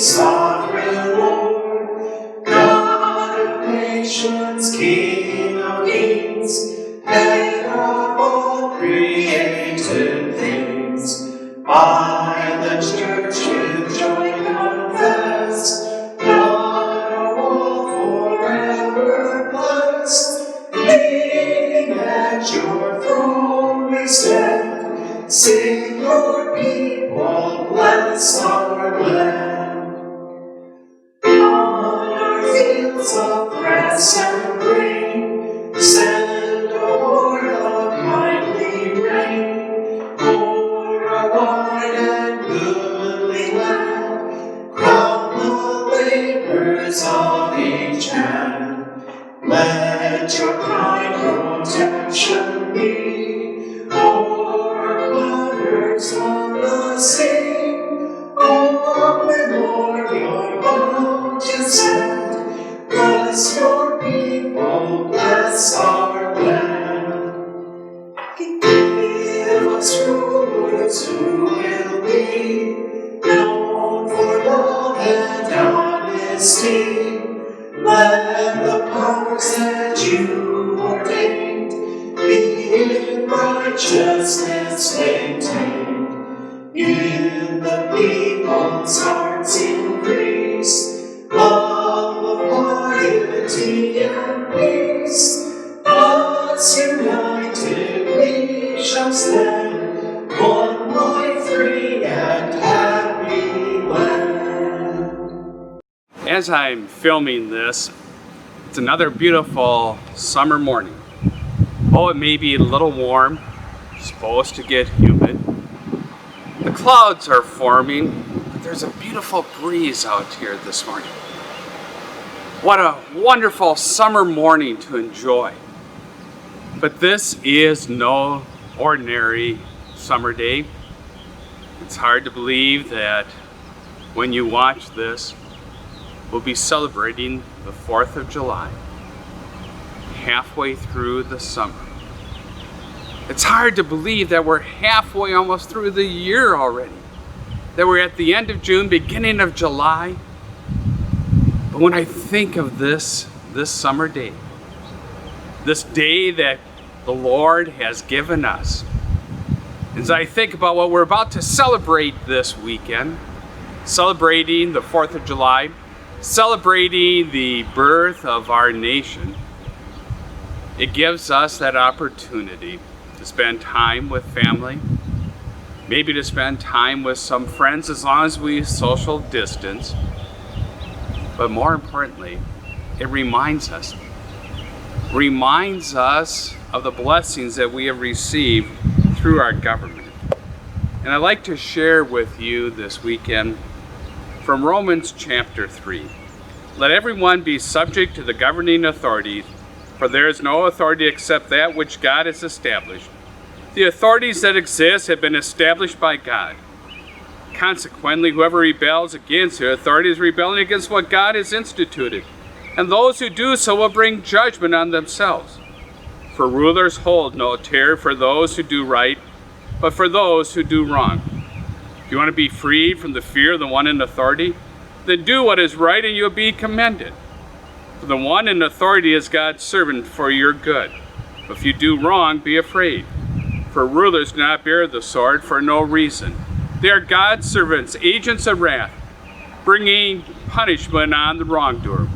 sovereign Lord, God of nations, King of kings, head of all created things. By the church with joy confess, God of all forever blessed, leaning at your throne we stand, sing your people, bless our land. On our fields of grass and grain, send a horde of kindly rain, o'er a wide and goodly land, crown the labors of each hand. Let your kind protection be o'er waters on the sea. Open, Lord, your bounteous hand, bless your people, bless our land. Give us rulers who will be known for love and honesty. Let the powers that you ordained be in righteousness maintained. In the people's hearts increase love of piety and peace. Thus united we shall stand, one life free and happy land. As I'm filming this, it's another beautiful summer morning. Oh, it may be a little warm, supposed to get humid. The clouds are forming, but there's a beautiful breeze out here this morning. What a wonderful summer morning to enjoy. But this is no ordinary summer day. It's hard to believe that when you watch this, we'll be celebrating the 4th of July, halfway through the summer. It's hard to believe that we're halfway almost through the year already, that we're at the end of June, beginning of July. But when I think of this summer day, this day that the Lord has given us, as I think about what we're about to celebrate this weekend, celebrating the 4th of July, celebrating the birth of our nation, it gives us that opportunity to spend time with family, maybe to spend time with some friends as long as we social distance. But more importantly, it reminds us of the blessings that we have received through our government. And I'd like to share with you this weekend from Romans chapter 3. Let everyone be subject to the governing authorities, for there is no authority except that which God has established. The authorities that exist have been established by God. Consequently, whoever rebels against the authority is rebelling against what God has instituted, and those who do so will bring judgment on themselves. For rulers hold no terror for those who do right, but for those who do wrong. If you want to be freed from the fear of the one in authority, then do what is right and you'll be commended. For the one in authority is God's servant for your good. But if you do wrong, be afraid. For rulers do not bear the sword for no reason. They are God's servants, agents of wrath, bringing punishment on the wrongdoer.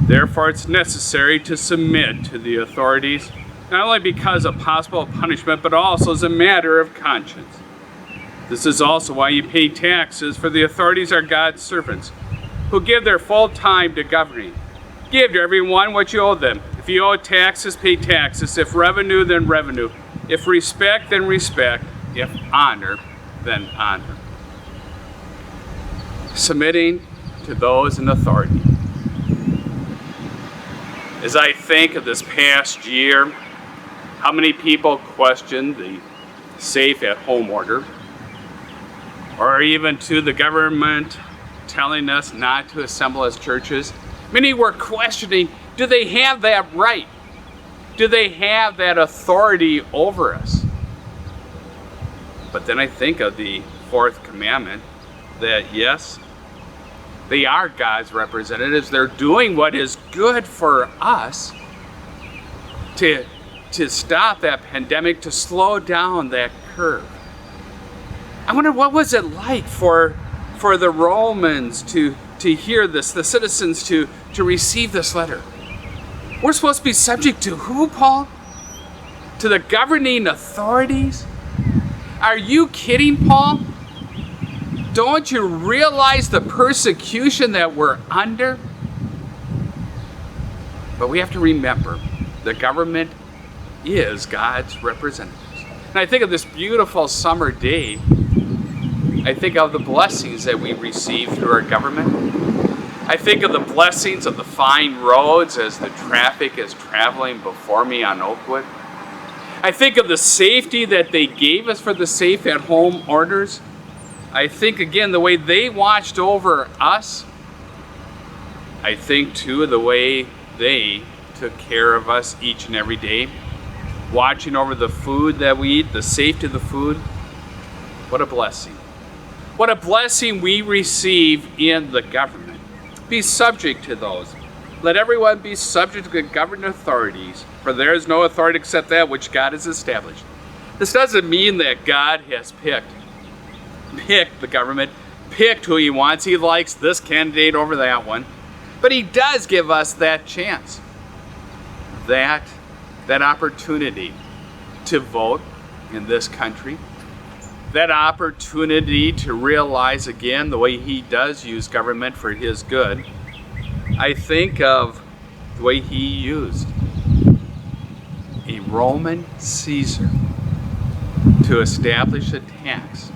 Therefore, it's necessary to submit to the authorities, not only because of possible punishment, but also as a matter of conscience. This is also why you pay taxes, for the authorities are God's servants, who give their full time to governing. Give to everyone what you owe them. If you owe taxes, pay taxes. If revenue, then revenue. If respect, then respect. If honor, then honor. Submitting to those in authority. As I think of this past year, how many people questioned the safe at home order, or even to the government telling us not to assemble as churches? Many were questioning, do they have that right? Do they have that authority over us? But then I think of the fourth commandment, that yes, They are God's representatives. They're doing what is good for us to stop that pandemic, to slow down that curve. I wonder, what was it like for the Romans to hear this, the citizens to receive this letter? We're supposed to be subject to who, Paul? To the governing authorities? Are you kidding, Paul? Don't you realize the persecution that we're under? But we have to remember, the government is God's representatives. And I think of this beautiful summer day. I think of the blessings that we receive through our government. I think of the blessings of the fine roads as the traffic is traveling before me on Oakwood. I think of the safety that they gave us for the safe at home orders. I think again the way they watched over us. I think too of the way they took care of us each and every day, watching over the food that we eat, the safety of the food. What a blessing. What a blessing we receive in the government. Be subject to those. Let everyone be subject to the governing authorities, for there is no authority except that which God has established. This doesn't mean that God has picked the government, picked who he wants. He likes this candidate over that one. But he does give us that chance, that opportunity to vote in this country, that opportunity to realize again the way he does use government for his good. I think of the way he used a Roman Caesar to establish a tax,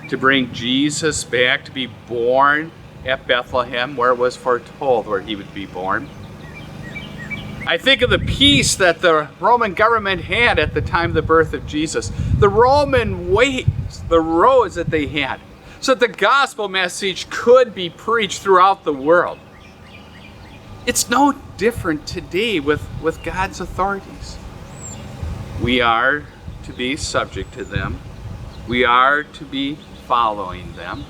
to bring Jesus back to be born at Bethlehem, where it was foretold where he would be born. I think of the peace that the Roman government had at the time of the birth of Jesus. The Roman ways, the roads that they had, so that the gospel message could be preached throughout the world. It's no different today with God's authorities. We are to be subject to them. We are to be following them.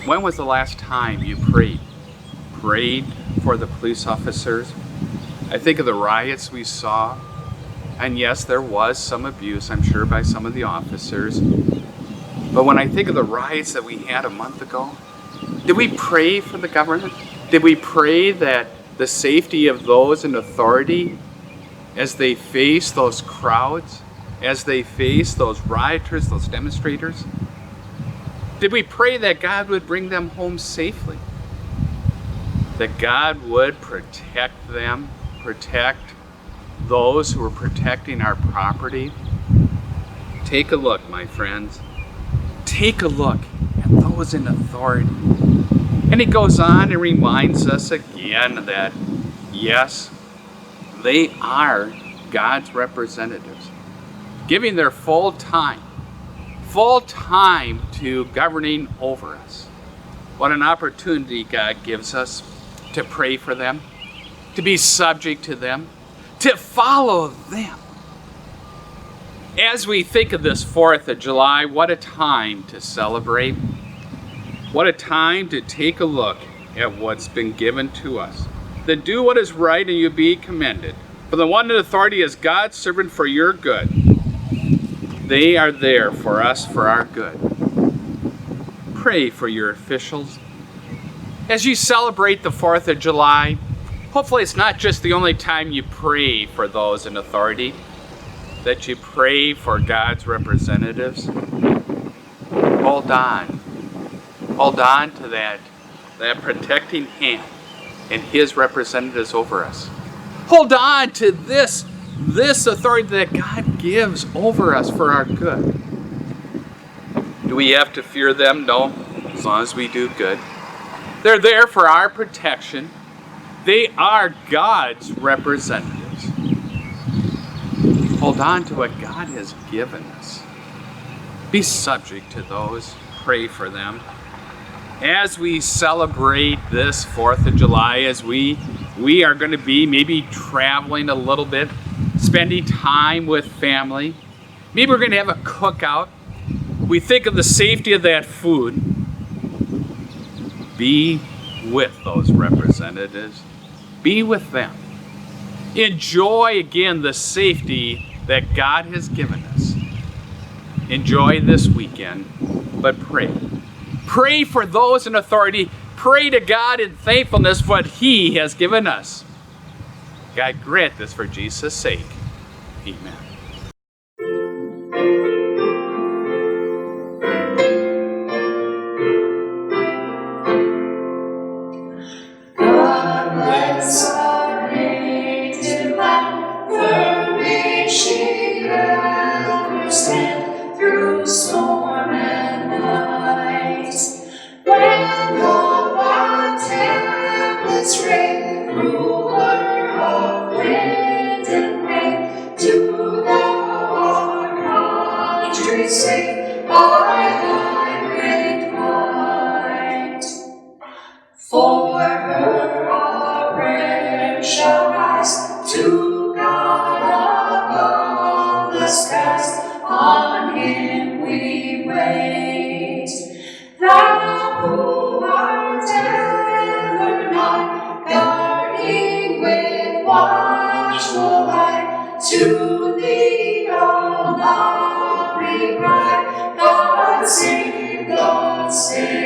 When was the last time you prayed for the police officers? I think of the riots we saw, and yes, there was some abuse, I'm sure, by some of the officers. But when I think of the riots that we had a month ago, did we pray for the government? Did we pray that the safety of those in authority, as they face those crowds, as they face those rioters, those demonstrators? Did we pray that God would bring them home safely? That God would protect them, protect those who are protecting our property? Take a look, my friends. Take a look at those in authority. And he goes on and reminds us again that, yes, they are God's representatives, giving their full time to governing over us. What an opportunity God gives us to pray for them, to be subject to them, to follow them. As we think of this 4th of July, what a time to celebrate. What a time to take a look at what's been given to us. Then do what is right and you be commended. For the one in authority is God's servant for your good. They are there for us, for our good. Pray for your officials. As you celebrate the 4th of July, hopefully it's not just the only time you pray for those in authority, that you pray for God's representatives. Hold on. Hold on to that protecting hand and his representatives over us. Hold on to this authority that God gives over us for our good. Do we have to fear them? No, as long as we do good. They're there for our protection. They are God's representatives. Hold on to what God has given us. Be subject to those. Pray for them. As we celebrate this 4th of July, as we are going to be maybe traveling a little bit, spending time with family. Maybe we're going to have a cookout. We think of the safety of that food. Be with those representatives. Be with them. Enjoy again the safety that God has given us. Enjoy this weekend, but pray. Pray for those in authority. Pray to God in thankfulness for what He has given us. God grant this for Jesus' sake. Amen. God bless our native land, firm may she ever stand through storm and night. When the wild tempests rage, ruler of wind and rain, do thou our country save by thy great might. For her our prayer shall rise to God above the skies. On Him we wait. Thou who art ever nigh, guarding with watchful eye, to Thee, O love we cry. God save, God save.